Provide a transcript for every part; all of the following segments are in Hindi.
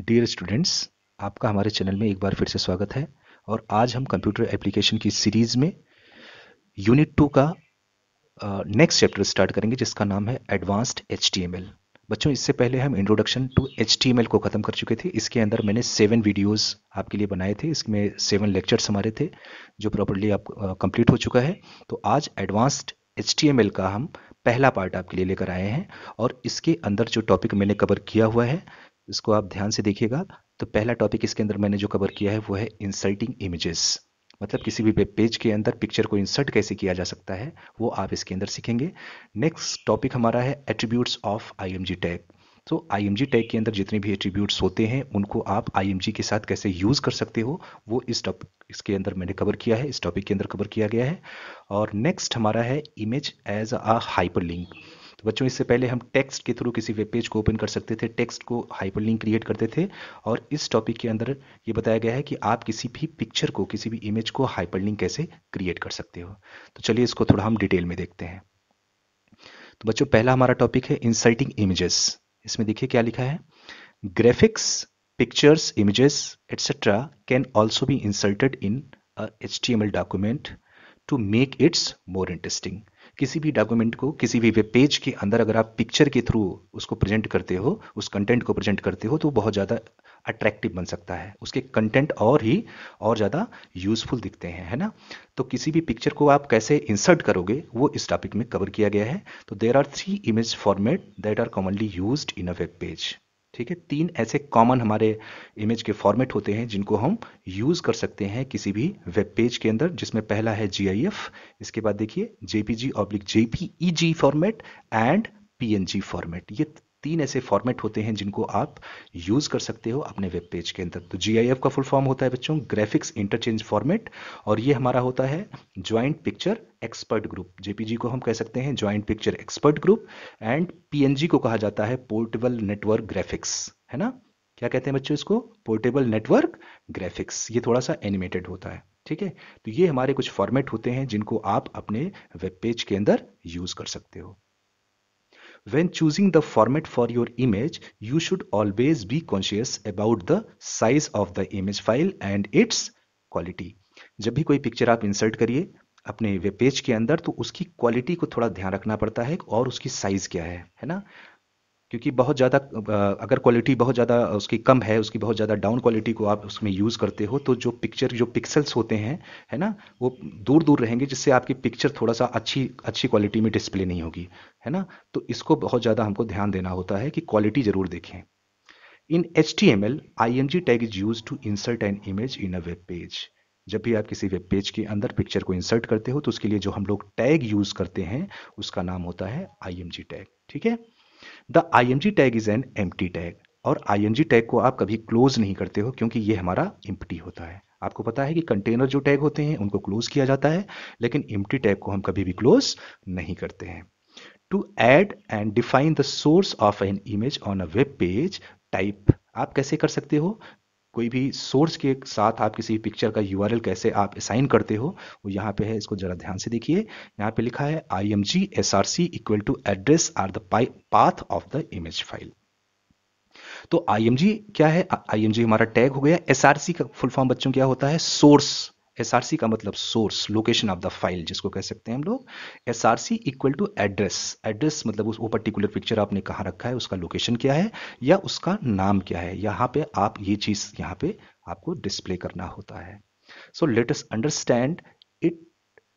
डियर स्टूडेंट्स, आपका हमारे चैनल में एक बार फिर से स्वागत है। और आज हम कंप्यूटर एप्लीकेशन की सीरीज में यूनिट 2 का नेक्स्ट चैप्टर स्टार्ट करेंगे, जिसका नाम है एडवांस्ड एचटीएमएल। बच्चों, इससे पहले हम इंट्रोडक्शन टू एचटीएमएल को ख़त्म कर चुके थे। इसके अंदर मैंने 7 वीडियोस आपके लिए बनाए थे। इसमें 7 लेक्चर्स हमारे थे जो प्रॉपर्ली आप कंप्लीट हो चुका है। तो आज एडवांस्ड एचटीएमएल का हम पहला पार्ट आपके लिए लेकर आए हैं, और इसके अंदर जो टॉपिक मैंने कवर किया हुआ है इसको आप ध्यान से देखिएगा। तो पहला टॉपिक इसके अंदर मैंने जो कवर किया है वो है इंसर्टिंग इमेजेस, मतलब किसी भी वेब पेज के अंदर पिक्चर को इंसर्ट कैसे किया जा सकता है, वो आप इसके अंदर सीखेंगे। नेक्स्ट टॉपिक हमारा है एट्रीब्यूट्स ऑफ आईएमजी टैग। तो आईएमजी टैग के अंदर जितने भी एट्रीब्यूट्स होते हैं उनको आप आईएमजी के साथ कैसे यूज कर सकते हो, वो इस टॉपिक इसके अंदर मैंने कवर किया है, इस टॉपिक के अंदर कवर किया गया है। और नेक्स्ट हमारा है इमेज एज अ हाइपरलिंक। तो बच्चों, इससे पहले हम टेक्स्ट के थ्रू किसी वेब पेज को ओपन कर सकते थे, टेक्स्ट को हाइपरलिंक क्रिएट करते थे। और इस टॉपिक के अंदर ये बताया गया है कि आप किसी भी पिक्चर को, किसी भी इमेज को हाइपरलिंक कैसे क्रिएट कर सकते हो। तो चलिए इसको थोड़ा हम डिटेल में देखते हैं। तो बच्चों, पहला हमारा टॉपिक है इंसर्टिंग इमेजेस। इसमें देखिए क्या लिखा है। Graphics, pictures, images etcetera can also be inserted in a HTML document to make its more interesting. किसी भी डॉक्यूमेंट को, किसी भी वेब पेज के अंदर अगर आप पिक्चर के थ्रू उसको प्रेजेंट करते हो, उस कंटेंट को प्रेजेंट करते हो, तो बहुत ज़्यादा अट्रैक्टिव बन सकता है। उसके कंटेंट और ज़्यादा यूजफुल दिखते हैं, है ना। तो किसी भी पिक्चर को आप कैसे इंसर्ट करोगे वो इस टॉपिक में कवर किया गया है। तो there are 3 image format that are commonly used in a web page. ठीक है, 3 ऐसे कॉमन हमारे इमेज के फॉर्मेट होते हैं जिनको हम यूज कर सकते हैं किसी भी वेब पेज के अंदर, जिसमें पहला है GIF, इसके बाद देखिए JPG/JPEG format and PNG format. ये 3 ऐसे फॉर्मेट होते हैं जिनको आप यूज कर सकते हो अपने वेब पेज के अंदर। तो GIF का फुल फॉर्म होता है बच्चों ग्राफिक्स इंटरचेंज फॉर्मेट, और ये हमारा होता है joint picture expert group. JPG को हम कह सकते हैं joint picture expert group, and PNG को कहा जाता है पोर्टेबल नेटवर्क ग्राफिक्स, है ना। क्या कहते हैं बच्चों इसको? Portable network graphics. ये थोड़ा सा एनिमेटेड होता है, ठीक है। तो ये हमारे कुछ फॉर्मेट होते हैं जिनको आप अपने वेब पेज के अंदर यूज कर सकते हो। When choosing the format for your image, you should always be conscious about the size of the image file and its quality. जब भी कोई पिक्चर आप इंसर्ट करिए अपने वेब पेज के अंदर, तो उसकी क्वालिटी को थोड़ा ध्यान रखना पड़ता है, और उसकी साइज क्या है ना। क्योंकि बहुत ज़्यादा अगर क्वालिटी बहुत ज़्यादा उसकी कम है, उसकी बहुत ज़्यादा डाउन क्वालिटी को आप उसमें यूज़ करते हो, तो जो पिक्चर, जो पिक्सेल्स होते हैं, है ना, वो दूर दूर रहेंगे, जिससे आपकी पिक्चर थोड़ा सा अच्छी अच्छी क्वालिटी में डिस्प्ले नहीं होगी, है ना। तो इसको बहुत ज़्यादा हमको ध्यान देना होता है कि क्वालिटी ज़रूर देखें। In HTML, IMG tag is use to insert an image in a web page. जब भी आप किसी वेब पेज के अंदर पिक्चर को इंसर्ट करते हो, तो उसके लिए जो हम लोग टैग यूज करते हैं उसका नाम होता है IMG टैग, ठीक है। The IMG tag is an empty tag, और IMG टैग को आप कभी क्लोज नहीं करते हो, क्योंकि ये हमारा एम्प्टी होता है। आपको पता है कि कंटेनर जो टैग होते हैं उनको क्लोज किया जाता है, लेकिन एम्प्टी टैग को हम कभी भी क्लोज नहीं करते हैं। To add and define the source of an image on a web page type, आप कैसे कर सकते हो? कोई भी सोर्स के साथ आप किसी पिक्चर का URL कैसे आप असाइन करते हो, वो यहाँ पे है। इसको जरा ध्यान से देखिए। यहाँ पे लिखा है IMG SRC equal to address or the path of the image file. तो IMG क्या है? IMG हमारा टैग हो गया। SRC का फुल फॉर्म बच्चों क्या होता है? सोर्स। SRC का मतलब source, location of the file, जिसको कह सकते हैं हम लोग। SRC equal to address. Address मतलब उस वो पर्टिकुलर पिक्चर आपने कहाँ रखा है, उसका लोकेशन क्या है या उसका नाम क्या है। यहाँ पे आप ये चीज यहाँ पे आपको डिस्प्ले करना होता है। So let us understand it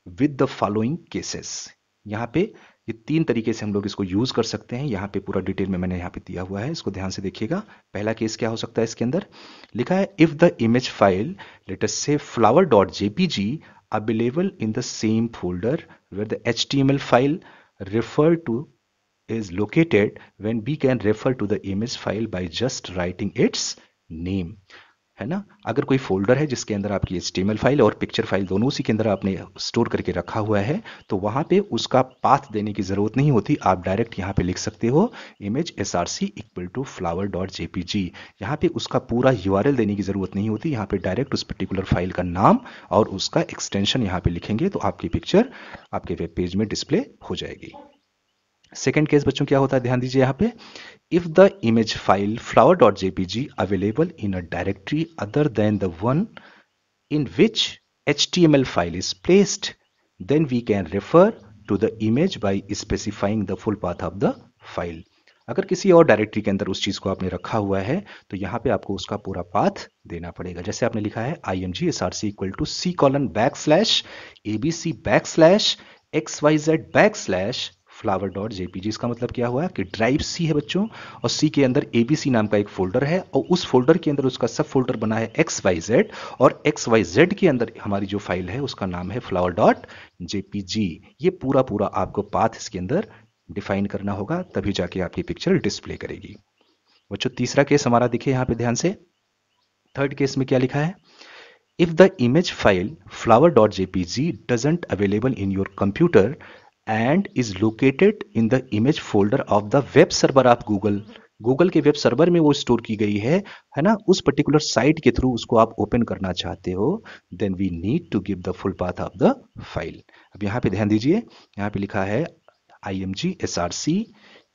with the following cases. यहाँ पे ये 3 तरीके से हम लोग इसको यूज कर सकते हैं। यहाँ पे पूरा डिटेल में मैंने यहाँ पे दिया हुआ है, इसको ध्यान से देखिएगा। पहला केस क्या हो सकता है? इसके अंदर लिखा है if the image file let us say flower.jpg available in the same folder where the HTML file refer to is located, when we can refer to the image file by just writing its name, है ना। अगर कोई फोल्डर है जिसके अंदर आपकी HTML फाइल और पिक्चर फाइल दोनों उसी के अंदर आपने स्टोर करके रखा हुआ है, तो वहां पे उसका पाथ देने की जरूरत नहीं होती। आप डायरेक्ट यहाँ पे लिख सकते हो image SRC equal to flower.jpg। यहाँ पे उसका पूरा URL देने की जरूरत नहीं होती। यहाँ पे डायरेक्ट उस पर्टिकुलर फाइल का नाम और उसका एक्सटेंशन यहाँ पे लिखेंगे, तो आपकी पिक्चर आपके वेब पेज में डिस्प्ले हो जाएगी। सेकेंड केस बच्चों क्या होता है? ध्यान दीजिए यहाँ पे। if the image file flower.jpg available in a directory other than the one in which HTML file is placed, then we can refer to the image by specifying the full path of the file. अगर किसी और डायरेक्टरी के अंदर उस चीज को आपने रखा हुआ है तो यहाँ पे आपको उसका पूरा पाथ देना पड़ेगा। जैसे आपने लिखा है imgsrc equal to c:\abc\xyz flower.jpg। इसका मतलब क्या हुआ कि ड्राइव सी है बच्चों और सी के अंदर एबीसी नाम का एक फोल्डर है और उस फोल्डर के अंदर उसका सब फोल्डर बना है XYZ और XYZ के अंदर हमारी जो फाइल है उसका नाम है flower.jpg। ये पूरा पूरा आपको पाथ इसके अंदर डिफाइन करना होगा, तभी जाके आपकी पिक्चर डिस्प्ले करेगी। बच्चों तीसरा केस हमारा देखिए यहाँ पे ध्यान से। थर्ड केस में क्या लिखा है, if the image file flower.jpg doesn't available in your computer and is located in the image folder of the web server of Google के वेब सर्वर में वो स्टोर की गई है ना, उस पर्टिकुलर साइट के थ्रू उसको आप ओपन करना चाहते हो, then we need to give the full path of the file. अब यहाँ पे ध्यान दीजिए, यहाँ पे लिखा है imgsrc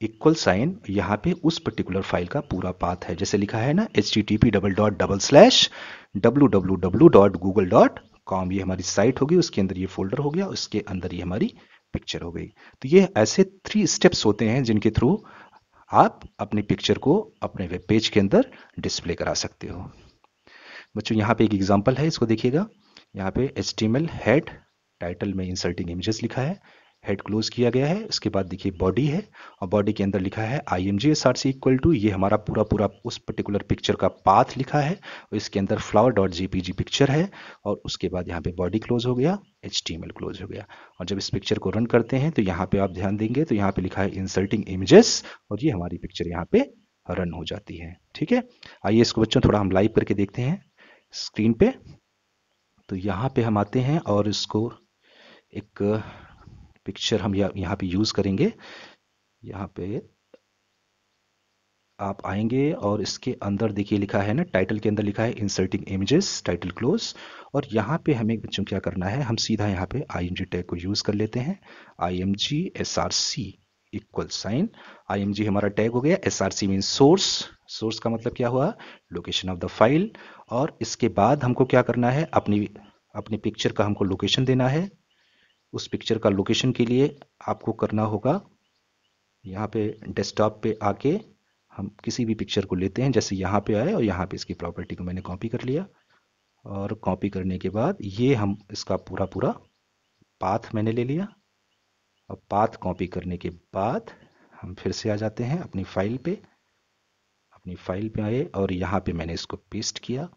इक्वल साइन, यहाँ पे उस पर्टिकुलर फाइल का पूरा पाथ है। जैसे लिखा है ना http://www.google.com, ये हमारी साइट होगी, उसके अंदर ये फोल्डर हो गया, उसके अंदर ये हमारी पिक्चर हो गई। तो ये ऐसे 3 स्टेप्स होते हैं जिनके थ्रू आप अपनी पिक्चर को अपने वेब पेज के अंदर डिस्प्ले करा सकते हो। बच्चों यहाँ पे एक एग्जांपल है, इसको देखिएगा। यहाँ पे HTML हेड, टाइटल में इंसर्टिंग इमेजेस लिखा है, हेड क्लोज किया गया है। उसके बाद देखिए बॉडी है और बॉडी के अंदर लिखा है imgsrc इक्वल टू, ये हमारा पूरा पूरा उस पर्टिकुलर पिक्चर का पाथ लिखा है और इसके अंदर flower.jpg पिक्चर है और उसके बाद यहाँ पे बॉडी क्लोज हो गया, HTML क्लोज हो गया। और जब इस पिक्चर को रन करते हैं तो यहाँ पे आप ध्यान देंगे तो यहाँ पे लिखा है इंसर्टिंग इमेजेस और ये हमारी पिक्चर यहाँ पे रन हो जाती है। ठीक है, आइए इसको बच्चों थोड़ा हम लाइव करके देखते हैं स्क्रीन पे। तो यहाँ पे हम आते हैं और इसको एक पिक्चर हम यहाँ पे यूज करेंगे। यहाँ पे आप आएंगे और इसके अंदर देखिए लिखा है ना, टाइटल के अंदर लिखा है इंसर्टिंग इमेजेस, टाइटल क्लोज। और यहाँ पे हमें बच्चों क्या करना है, हम सीधा यहाँ पे img टैग को यूज कर लेते हैं। imgsrc इक्वल साइन, img हमारा टैग हो गया, src मीन सोर्स, सोर्स का मतलब क्या हुआ, लोकेशन ऑफ द फाइल। और इसके बाद हमको क्या करना है, अपनी पिक्चर का हमको लोकेशन देना है। उस पिक्चर का लोकेशन के लिए आपको करना होगा, यहाँ पे डेस्कटॉप पे आके हम किसी भी पिक्चर को लेते हैं, जैसे यहाँ पे आए और यहाँ पे इसकी प्रॉपर्टी को मैंने कॉपी कर लिया और कॉपी करने के बाद ये हम इसका पूरा पूरा पाथ मैंने ले लिया। और पाथ कॉपी करने के बाद हम फिर से आ जाते हैं अपनी फाइल पे, आए और यहाँ पे मैंने इसको पेस्ट किया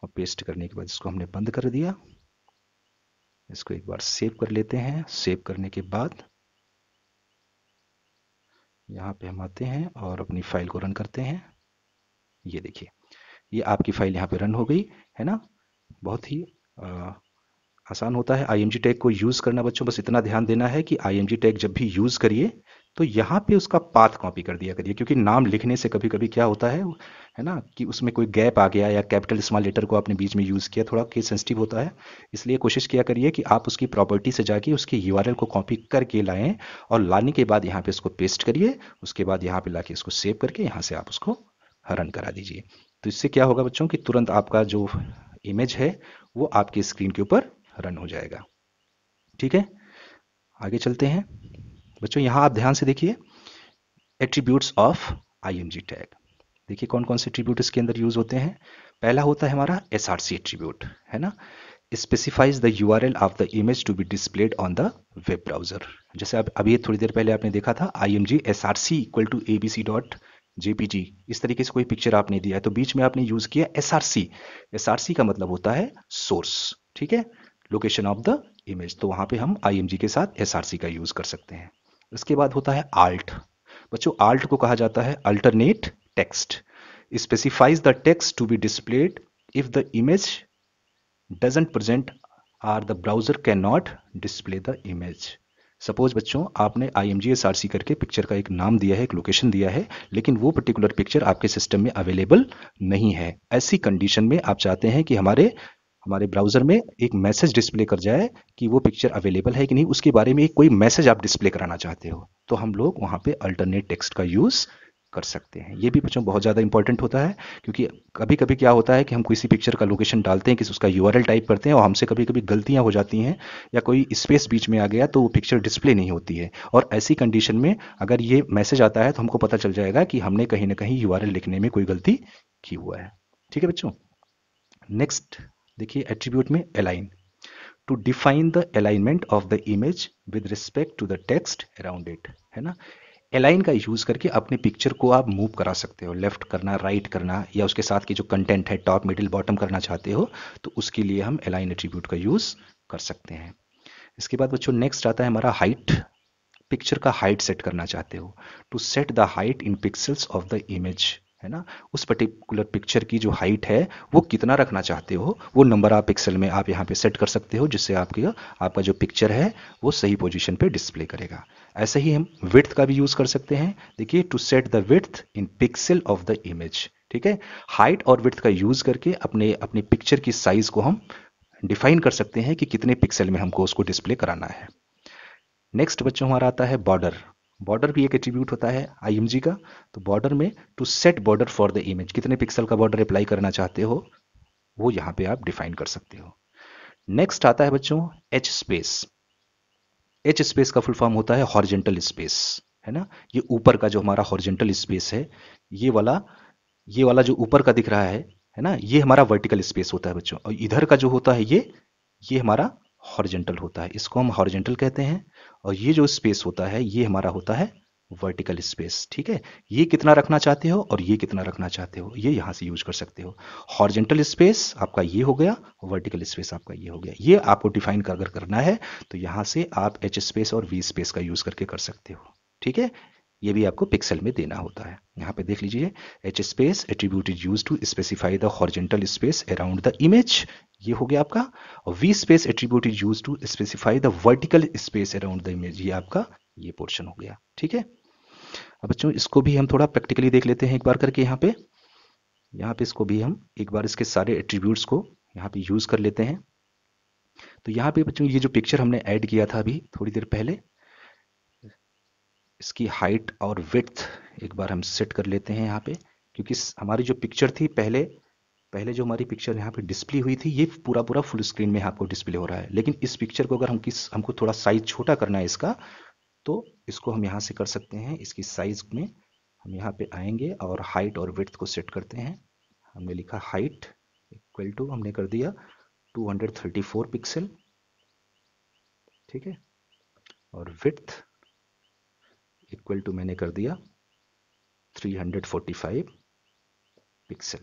और पेस्ट करने के बाद इसको हमने बंद कर दिया। इसको एक बार सेव कर लेते हैं। सेव करने के बाद यहाँ पे हम आते हैं और अपनी फाइल को रन करते हैं। ये देखिए, ये आपकी फाइल यहाँ पे रन हो गई है ना। बहुत ही आसान होता है img टैग को यूज करना बच्चों। बस इतना ध्यान देना है कि img टैग जब भी यूज करिए तो यहाँ पे उसका पाथ कॉपी कर दिया करिए, क्योंकि नाम लिखने से कभी कभी क्या होता है ना, कि उसमें कोई गैप आ गया या कैपिटल स्मॉल लेटर को आपने बीच में यूज किया, थोड़ा केस सेंसिटिव होता है। इसलिए कोशिश किया करिए कि आप उसकी प्रॉपर्टी से जाके उसकी URL को कॉपी करके लाएं और लाने के बाद यहाँ पे इसको पेस्ट करिए। उसके बाद यहाँ पे लाके इसको सेव करके यहाँ से आप उसको रन करा दीजिए। तो इससे क्या होगा बच्चों कि तुरंत आपका जो इमेज है वो आपकी स्क्रीन के ऊपर रन हो जाएगा। ठीक है, आगे चलते हैं बच्चों। यहाँ आप ध्यान से देखिए, एट्रीब्यूट्स ऑफ img टैग। देखिए कौन कौन से एट्रीब्यूट इसके अंदर यूज होते हैं। पहला होता है हमारा src एट्रीब्यूट, है ना, specifies the URL of the image to be displayed on the web browser. जैसे अब अभी थोड़ी देर पहले आपने देखा था imgsrc इक्वल टू abc.jpg, इस तरीके से कोई पिक्चर आपने दिया है तो बीच में आपने यूज किया src। src का मतलब होता है सोर्स, ठीक है, लोकेशन ऑफ द इमेज। तो वहां पे हम img के साथ src का यूज कर सकते हैं। उसके बाद होता है alt। बच्चों alt को कहा जाता है alternate text, specifies the text to be displayed if the image doesn't present or the browser can not display the image. Suppose बच्चों आपने imgsrc करके पिक्चर का एक नाम दिया है, एक लोकेशन दिया है, लेकिन वो पर्टिकुलर पिक्चर आपके सिस्टम में अवेलेबल नहीं है। ऐसी कंडीशन में आप चाहते हैं कि हमारे ब्राउजर में एक मैसेज डिस्प्ले कर जाए कि वो पिक्चर अवेलेबल है कि नहीं, उसके बारे में एक कोई मैसेज आप डिस्प्ले कराना चाहते हो, तो हम लोग वहाँ पे अल्टरनेट टेक्स्ट का यूज़ कर सकते हैं। ये भी बच्चों बहुत ज़्यादा इंपॉर्टेंट होता है, क्योंकि कभी कभी क्या होता है कि हम किसी पिक्चर का लोकेशन डालते हैं, किसी उसका यूआरएल टाइप करते हैं और हमसे कभी कभी गलतियां हो जाती हैं या कोई स्पेस बीच में आ गया तो वो पिक्चर डिस्प्ले नहीं होती है। और ऐसी कंडीशन में अगर ये मैसेज आता है तो हमको पता चल जाएगा कि हमने कहीं ना कहीं यूआरएल लिखने में कोई गलती की हुआ है। ठीक है बच्चों। नेक्स्ट देखिए एट्रीब्यूट में align, to define the alignment of the image with respect to the text around it, है ना। अलाइन का यूज करके अपने पिक्चर को आप मूव करा सकते हो, लेफ्ट करना, राइट करना, या उसके साथ की जो कंटेंट है टॉप मिडिल बॉटम करना चाहते हो तो उसके लिए हम अलाइन एट्रीब्यूट का यूज कर सकते हैं। इसके बाद बच्चों नेक्स्ट आता है हमारा हाइट, पिक्चर का हाइट सेट करना चाहते हो, to set the height in pixels of the image, है ना। उस पर्टिकुलर पिक्चर की जो हाइट है वो कितना रखना चाहते हो वो नंबर ऑफ पिक्सल में आप यहाँ पे सेट कर सकते हो, जिससे आपका जो पिक्चर है वो सही पोजीशन पे डिस्प्ले करेगा। ऐसे ही हम विड्थ का भी यूज कर सकते हैं। देखिए to set the width in pixel of the image, ठीक है। हाइट और विड्थ का यूज करके अपने अपने पिक्चर की साइज को हम डिफाइन कर सकते हैं कि कितने पिक्सल में हमको उसको डिस्प्ले कराना है। नेक्स्ट बच्चों हमारा आता है बॉर्डर। बॉर्डर भी एक एट्रीब्यूट होता है आईएमजी का। तो बॉर्डर में to set border for the image, कितने पिक्सल का बॉर्डर अप्लाई करना चाहते हो वो यहाँ पे आप डिफाइन कर सकते हो। नेक्स्ट आता है बच्चों एच स्पेस। एच स्पेस का फुल फॉर्म होता है हॉरिजेंटल स्पेस, है ना। ये ऊपर का जो हमारा हॉरिजेंटल स्पेस है, ये वाला ये वाला जो ऊपर का दिख रहा है ना, ये हमारा वर्टिकल स्पेस होता है बच्चों। और इधर का जो होता है ये हमारा हॉरिजेंटल होता है, इसको हम हॉरिजेंटल कहते हैं। और ये जो स्पेस होता है ये हमारा होता है वर्टिकल स्पेस, ठीक है। ये कितना रखना चाहते हो और ये कितना रखना चाहते हो ये यहाँ से यूज कर सकते हो। हॉरिजेंटल स्पेस आपका ये हो गया, वर्टिकल स्पेस आपका ये हो गया। ये आपको डिफाइन अगर करना है तो यहाँ से आप एच स्पेस और वी स्पेस का यूज करके कर सकते हो, ठीक है। ये भी आपको पिक्सल में देना होता है। यहाँ पे देख लीजिए H space attribute is use to specify the horizontal space around the image, ये हो गया आपका। और V space attribute is use to specify the vertical space around the image, ये आपका ये पोर्शन हो गया, ठीक है। अब बच्चों इसको भी हम थोड़ा प्रैक्टिकली देख लेते हैं एक बार करके। यहाँ पे इसको भी हम एक बार इसके सारे एट्रीब्यूट्स को यहाँ पे यूज कर लेते हैं। तो यहाँ पे बच्चों ये जो पिक्चर हमने ऐड किया था अभी थोड़ी देर पहले, इसकी हाइट और विड्थ एक बार हम सेट कर लेते हैं यहाँ पे। क्योंकि हमारी जो पिक्चर थी पहले पहले जो हमारी पिक्चर यहाँ पे डिस्प्ले हुई थी ये पूरा पूरा फुल स्क्रीन में आपको डिस्प्ले हो रहा है। लेकिन इस पिक्चर को अगर हमको थोड़ा साइज छोटा करना है इसका, तो इसको हम यहाँ से कर सकते हैं। इसकी साइज में हम यहाँ पे आएंगे और हाइट और विड्थ को सेट करते हैं। हमने लिखा हाइट इक्वल टू, हमने कर दिया 234 पिक्सल, ठीक है। और विड्थ इक्वल टू मैंने कर दिया 345 पिक्सल,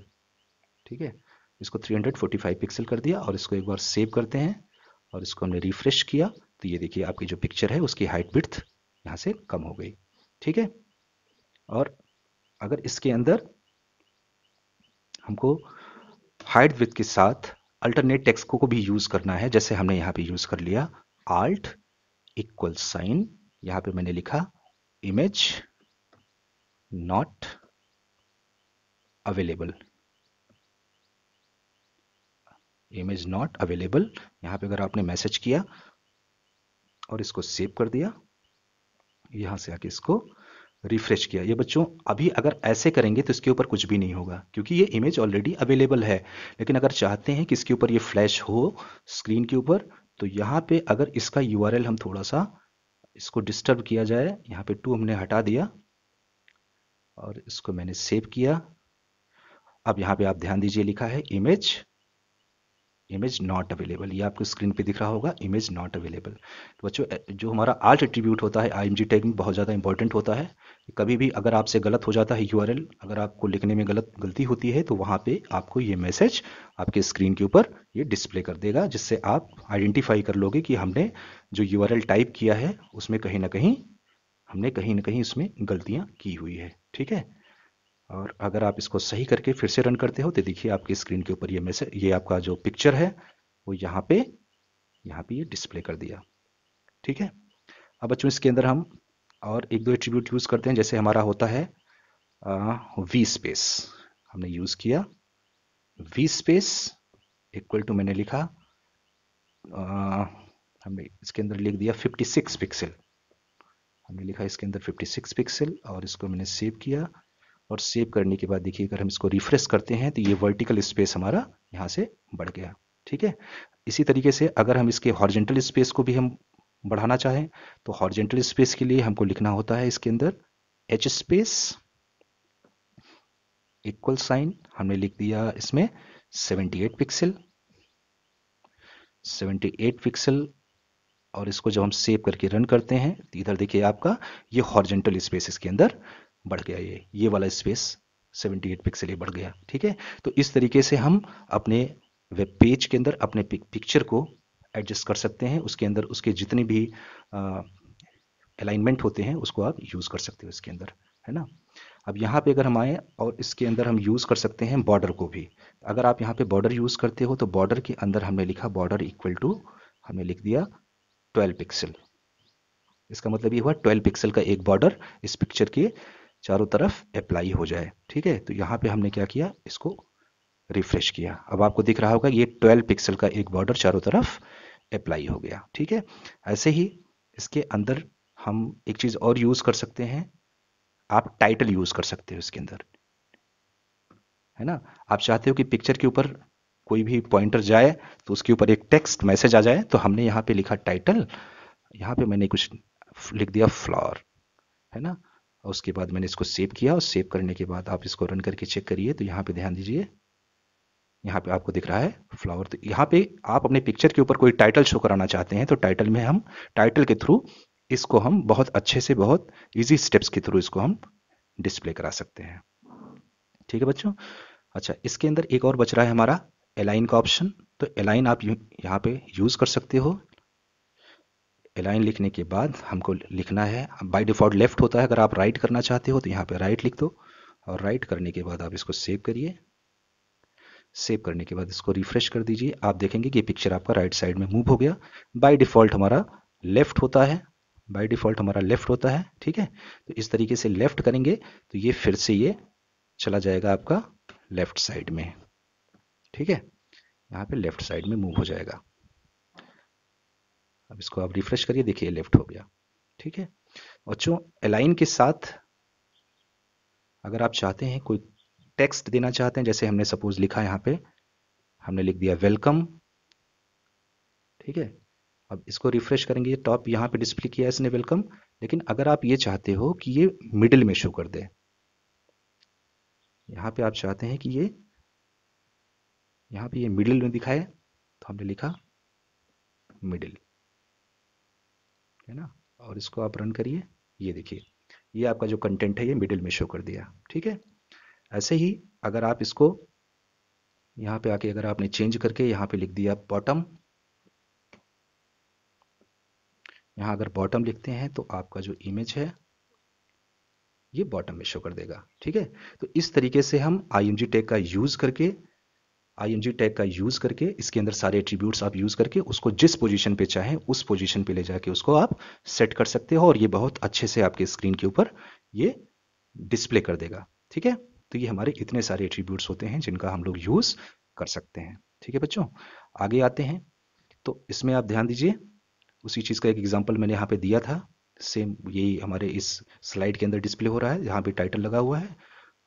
ठीक है। इसको 345 पिक्सल कर दिया और इसको एक बार सेव करते हैं और इसको हमने रिफ्रेश किया तो ये देखिए आपकी जो पिक्चर है उसकी हाइट विड्थ यहाँ से कम हो गई, ठीक है। और अगर इसके अंदर हमको हाइट विड्थ के साथ अल्टरनेट टेक्स्ट को भी यूज करना है, जैसे हमने यहाँ पे यूज कर लिया आल्ट इक्वल साइन, यहाँ पे मैंने लिखा image not available, image not available. यहाँ पे अगर आपने मैसेज किया और इसको सेव कर दिया, यहाँ से आके इसको रिफ्रेश किया, ये बच्चों अभी अगर ऐसे करेंगे तो इसके ऊपर कुछ भी नहीं होगा क्योंकि ये इमेज ऑलरेडी अवेलेबल है। लेकिन अगर चाहते हैं कि इसके ऊपर ये फ्लैश हो स्क्रीन के ऊपर, तो यहाँ पे अगर इसका यूआरएल हम थोड़ा सा इसको डिस्टर्ब किया जाए, यहाँ पे 2 हमने हटा दिया और इसको मैंने सेव किया। अब यहाँ पे आप ध्यान दीजिए लिखा है इमेज नॉट अवेलेबल, ये आपको स्क्रीन पे दिख रहा होगा इमेज नॉट अवेलेबल। तो बच्चों जो हमारा आल्ट एट्रीब्यूट होता है आईएमजी टैग में बहुत ज़्यादा इंपॉर्टेंट होता है। कभी भी अगर आपसे गलत हो जाता है यूआरएल, अगर आपको लिखने में गलती होती है तो वहाँ पे आपको ये मैसेज आपके स्क्रीन के ऊपर ये डिस्प्ले कर देगा, जिससे आप आइडेंटिफाई कर लोगे कि हमने जो यूआरएल टाइप किया है उसमें कहीं ना कहीं उसमें गलतियाँ की हुई है, ठीक है। और अगर आप इसको सही करके फिर से रन करते हो तो देखिए आपकी स्क्रीन के ऊपर ये मैसेज, ये आपका जो पिक्चर है वो यहाँ पे ये डिस्प्ले कर दिया, ठीक है। अब बच्चों इसके अंदर हम और एक दो एट्रीब्यूट यूज करते हैं, जैसे हमारा होता है वी स्पेस। हमने यूज किया वी स्पेस इक्वल टू मैंने लिखा हमने इसके अंदर लिख दिया 56 पिक्सल। हमने लिखा इसके अंदर 56 पिक्सल और इसको मैंने सेव किया। और सेव करने के बाद देखिए अगर हम इसको रिफ्रेश करते हैं तो ये वर्टिकल स्पेस हमारा यहाँ से बढ़ गया। ठीक है। इसी तरीके से अगर हम इसके हॉरिजेंटल स्पेस को भी हम बढ़ाना चाहें तो हॉरिजेंटल स्पेस के लिए हमको लिखना होता है इसके अंदर एच स्पेस इक्वल साइन हमने लिख दिया इसमें 78 पिक्सल। 78 पिक्सल और इसको जब हम सेव करके रन करते हैं तो इधर देखिए आपका ये हॉरिजेंटल स्पेस इसके अंदर बढ़ गया। ये वाला स्पेस 78 पिक्सल ये बढ़ गया। ठीक है। तो इस तरीके से हम अपने वेब पेज के अंदर अपने पिक्चर को एडजस्ट कर सकते हैं। उसके अंदर उसके जितने भी अलाइनमेंट होते हैं उसको आप यूज़ कर सकते हो इसके अंदर, है ना। अब यहाँ पे अगर हम आए और इसके अंदर हम यूज़ कर सकते हैं बॉर्डर को भी। अगर आप यहाँ पे बॉर्डर यूज़ करते हो तो बॉर्डर के अंदर हमने लिखा बॉर्डर इक्वल टू हमने लिख दिया 12 पिक्सल। इसका मतलब ये हुआ 12 पिक्सल का एक बॉर्डर इस पिक्चर के चारों तरफ अप्लाई हो जाए। ठीक है। तो यहाँ पे हमने क्या किया, इसको रिफ्रेश किया। अब आपको दिख रहा होगा ये 12 पिक्सल का एक बॉर्डर चारों तरफ अप्लाई हो गया। ठीक है। ऐसे ही इसके अंदर हम एक चीज़ और यूज़ कर सकते हैं, आप टाइटल यूज़ कर सकते हो इसके अंदर, है ना। आप चाहते हो कि पिक्चर के ऊपर कोई भी पॉइंटर जाए तो उसके ऊपर एक टेक्स्ट मैसेज आ जाए, तो हमने यहाँ पे लिखा टाइटल, यहाँ पे मैंने कुछ लिख दिया फ्लावर, है ना। और उसके बाद मैंने इसको सेव किया और सेव करने के बाद आप इसको रन करके चेक करिए तो यहाँ पे ध्यान दीजिए, यहाँ पे आपको दिख रहा है फ्लावर। तो यहाँ पे आप अपने पिक्चर के ऊपर कोई टाइटल शो कराना चाहते हैं तो टाइटल में हम टाइटल के थ्रू इसको हम बहुत अच्छे से बहुत इजी स्टेप्स के थ्रू इसको हम डिस्प्ले करा सकते हैं। ठीक है बच्चों। अच्छा, इसके अंदर एक और बच रहा है हमारा अलाइन का ऑप्शन। तो अलाइन आप यहाँ पे यूज़ कर सकते हो। अलाइन लिखने के बाद हमको लिखना है, बाय डिफ़ॉल्ट लेफ्ट होता है, अगर आप राइट करना चाहते हो तो यहाँ पे राइट लिख दो। और राइट करने के बाद आप इसको सेव करिए। सेव करने के बाद इसको रिफ्रेश कर दीजिए। आप देखेंगे कि पिक्चर आपका राइट साइड में मूव हो गया। बाय डिफ़ॉल्ट हमारा लेफ्ट होता है, बाय डिफ़ॉल्ट हमारा लेफ्ट होता है। ठीक है। तो इस तरीके से लेफ्ट करेंगे तो ये फिर से ये चला जाएगा आपका लेफ्ट साइड में। ठीक है। यहाँ पे लेफ्ट साइड में मूव हो जाएगा। अब इसको आप रिफ्रेश करिए, देखिए लेफ्ट हो गया। ठीक है बच्चों। अलाइन के साथ अगर आप चाहते हैं कोई टेक्स्ट देना चाहते हैं, जैसे हमने सपोज लिखा यहाँ पे, हमने लिख दिया वेलकम। ठीक है। अब इसको रिफ्रेश करेंगे, ये टॉप यहाँ पे डिस्प्ले किया है इसने वेलकम। लेकिन अगर आप ये चाहते हो कि ये मिडिल में शो कर दे, यहाँ पे आप चाहते हैं कि ये यहाँ पे ये मिडिल में दिखाए, तो हमने लिखा मिडिल, है ना। और इसको आप रन करिए, ये देखिए ये आपका जो कंटेंट है ये मिडिल में शो कर दिया। ठीक है। ऐसे ही अगर आप इसको यहाँ पे आके अगर आपने चेंज करके यहाँ पे लिख दिया बॉटम, यहाँ अगर बॉटम लिखते हैं तो आपका जो इमेज है ये बॉटम में शो कर देगा। ठीक है। तो इस तरीके से हम आईएमजी टैग का यूज़ करके इसके अंदर सारे एट्रीब्यूट्स आप यूज़ करके उसको जिस पोजीशन पे चाहें उस पोजीशन पे ले जाके उसको आप सेट कर सकते हो और ये बहुत अच्छे से आपके स्क्रीन के ऊपर ये डिस्प्ले कर देगा। ठीक है। तो ये हमारे इतने सारे एट्रीब्यूट्स होते हैं जिनका हम लोग यूज़ कर सकते हैं। ठीक है बच्चों। आगे आते हैं तो इसमें आप ध्यान दीजिए, उसी चीज़ का एक एग्जाम्पल मैंने यहाँ पे दिया था, सेम यही हमारे इस स्लाइड के अंदर डिस्प्ले हो रहा है। यहाँ पे टाइटल लगा हुआ है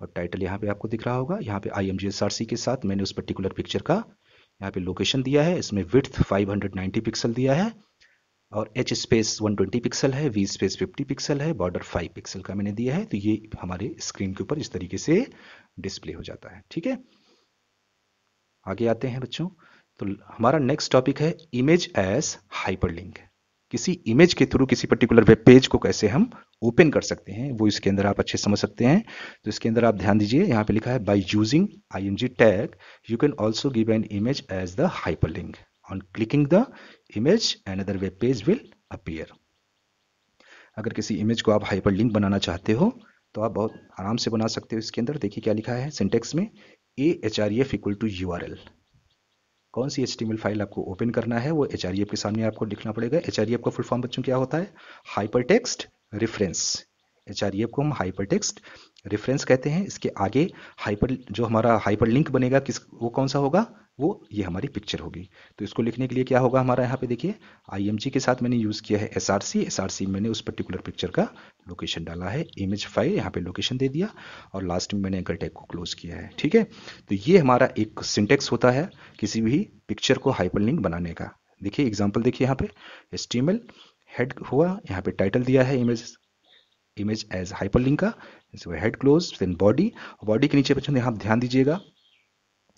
और टाइटल यहाँ पे आपको दिख रहा होगा। यहाँ पे IMGSRC के साथ मैंने उस पर्टिकुलर पिक्चर का यहाँ पे लोकेशन दिया है। इसमें विड्थ 590 पिक्सल दिया है और H स्पेस 120 पिक्सल है, V स्पेस 50 पिक्सल है, बॉर्डर 5 पिक्सल का मैंने दिया है। तो ये हमारे स्क्रीन के ऊपर इस तरीके से डिस्प्ले हो जाता है। ठीक है। आगे आते हैं बच्चों। तो हमारा नेक्स्ट टॉपिक है इमेज एज हाइपरलिंक। किसी इमेज के थ्रू किसी पर्टिकुलर वेब पेज को कैसे हम ओपन कर सकते हैं वो इसके अंदर आप अच्छे समझ सकते हैं। तो इसके अंदर आप ध्यान दीजिए, यहाँ पे लिखा है by using IMG tag you can also give an image as the hyperlink on clicking the image another web page will appear. अगर किसी इमेज को आप हाइपरलिंक बनाना चाहते हो तो आप बहुत आराम से बना सकते हो। इसके अंदर देखिए क्या लिखा है सिंटेक्स में, ahref इक्वल टू URL। कौन सी HTML फाइल आपको ओपन करना है वो HREF के सामने आपको लिखना पड़ेगा। HREF का फुल फॉर्म बच्चों क्या होता है, हाइपरटेक्स्ट रेफरेंस। HREF को हम हाइपरटेक्स्ट रेफरेंस कहते हैं। इसके आगे हाइपर जो हमारा हाइपरलिंक बनेगा किस वो कौन सा होगा, वो ये हमारी पिक्चर होगी। तो इसको लिखने के लिए क्या होगा हमारा, यहाँ पे देखिए IMG के साथ मैंने यूज़ किया है SRC में मैंने उस पर्टिकुलर पिक्चर का लोकेशन डाला है, इमेज फाइल यहाँ पे लोकेशन दे दिया, और लास्ट में मैंने एंकर टैग को क्लोज किया है। ठीक है, तो ये हमारा एक सिंटेक्स होता है किसी भी पिक्चर को हाइपरलिंक बनाने का। देखिए एग्जाम्पल देखिए यहाँ पे HTML हेड हुआ, यहाँ पे टाइटल दिया है इमेज एज हाइपरलिंक का, हेड क्लोज, देन बॉडी के नीचे बच्चों यहाँ ध्यान दीजिएगा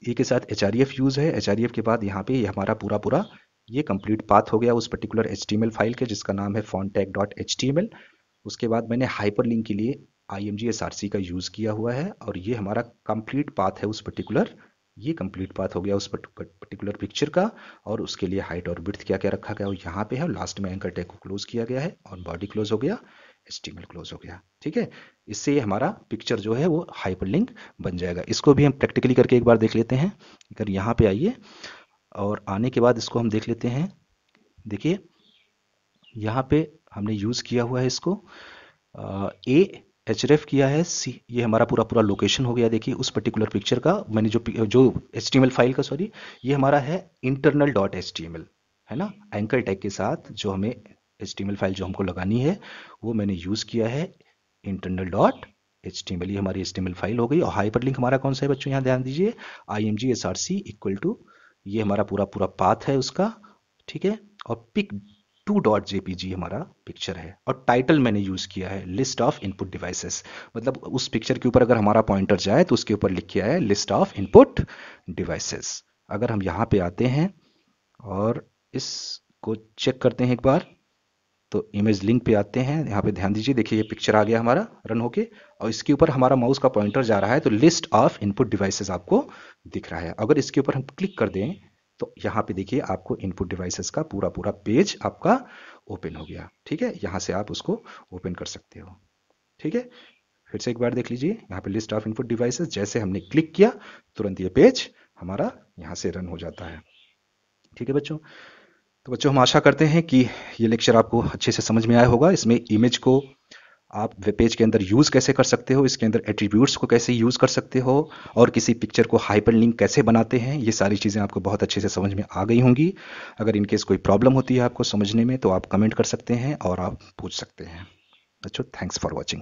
ए के साथ href यूज़ है। href के बाद यहाँ पे ये हमारा पूरा ये कंप्लीट पाथ हो गया उस पर्टिकुलर HTML फाइल के जिसका नाम है fontag.html। उसके बाद मैंने हाइपरलिंक के लिए IMG SRC का यूज़ किया हुआ है, और ये हमारा कंप्लीट पाथ है उस पर्टिकुलर, ये कंप्लीट पाथ हो गया उस पर्टिकुलर पिक्चर का, और उसके लिए हाइट और विड्थ क्या क्या रखा गया वो यहाँ पे है, और लास्ट में एंकर टैग को क्लोज किया गया है, और बॉडी क्लोज हो गया, HTML क्लोज हो गया। ठीक है, इससे ये हमारा पिक्चर जो है वो हाइपरलिंक बन जाएगा। इसको भी हम प्रैक्टिकली करके एक बार देख लेते हैं। अगर यहाँ पे आइए, और आने के बाद इसको हम देख लेते हैं। देखिए यहाँ पे हमने यूज़ किया हुआ है इसको href किया है, ये हमारा पूरा लोकेशन हो गया। देखिए उस पर्टिकुलर पिक्चर का मैंने जो HTML फाइल का, सॉरी, ये हमारा है internal.html, है ना, एंकर टैग के साथ जो हमें HTML फाइल जो हमको लगानी है वो मैंने यूज़ किया है internal.html, ये हमारी HTML फाइल हो गई। और हाइपरलिंक हमारा कौन सा है बच्चों, यहाँ ध्यान दीजिए, IMG SRC इक्वल टू, ये हमारा पूरा पाथ है उसका। ठीक है, और pic2.jpg हमारा पिक्चर है, और टाइटल मैंने यूज़ किया है लिस्ट ऑफ इनपुट डिवाइसेस, मतलब उस पिक्चर के ऊपर अगर हमारा पॉइंटर जाए तो उसके ऊपर लिख के आया है लिस्ट ऑफ इनपुट डिवाइसेस। अगर हम यहाँ पे आते हैं और इसको चेक करते हैं एक बार, तो इमेज लिंक पे आते हैं, यहाँ पे ध्यान दीजिए, देखिए ये पिक्चर आ गया हमारा रन होके, और इसके ऊपर हमारा माउस का पॉइंटर जा रहा है तो लिस्ट ऑफ इनपुट डिवाइसेस आपको दिख रहा है। अगर इसके ऊपर हम क्लिक कर दें तो यहाँ पे देखिए आपको इनपुट डिवाइसेस का पूरा पेज आपका ओपन हो गया। ठीक है, यहाँ से आप उसको ओपन कर सकते हो। ठीक है, फिर से एक बार देख लीजिए, यहाँ पे लिस्ट ऑफ इनपुट डिवाइसेस, जैसे हमने क्लिक किया तुरंत ये पेज हमारा यहाँ से रन हो जाता है। ठीक है बच्चों, तो बच्चों हम आशा करते हैं कि ये लेक्चर आपको अच्छे से समझ में आया होगा। इसमें इमेज को आप वेब पेज के अंदर यूज़ कैसे कर सकते हो, इसके अंदर एट्रीब्यूट्स को कैसे यूज़ कर सकते हो, और किसी पिक्चर को हाइपरलिंक कैसे बनाते हैं, ये सारी चीज़ें आपको बहुत अच्छे से समझ में आ गई होंगी। अगर इनकेस कोई प्रॉब्लम होती है आपको समझने में तो आप कमेंट कर सकते हैं और आप पूछ सकते हैं। बच्चों थैंक्स फॉर वॉचिंग।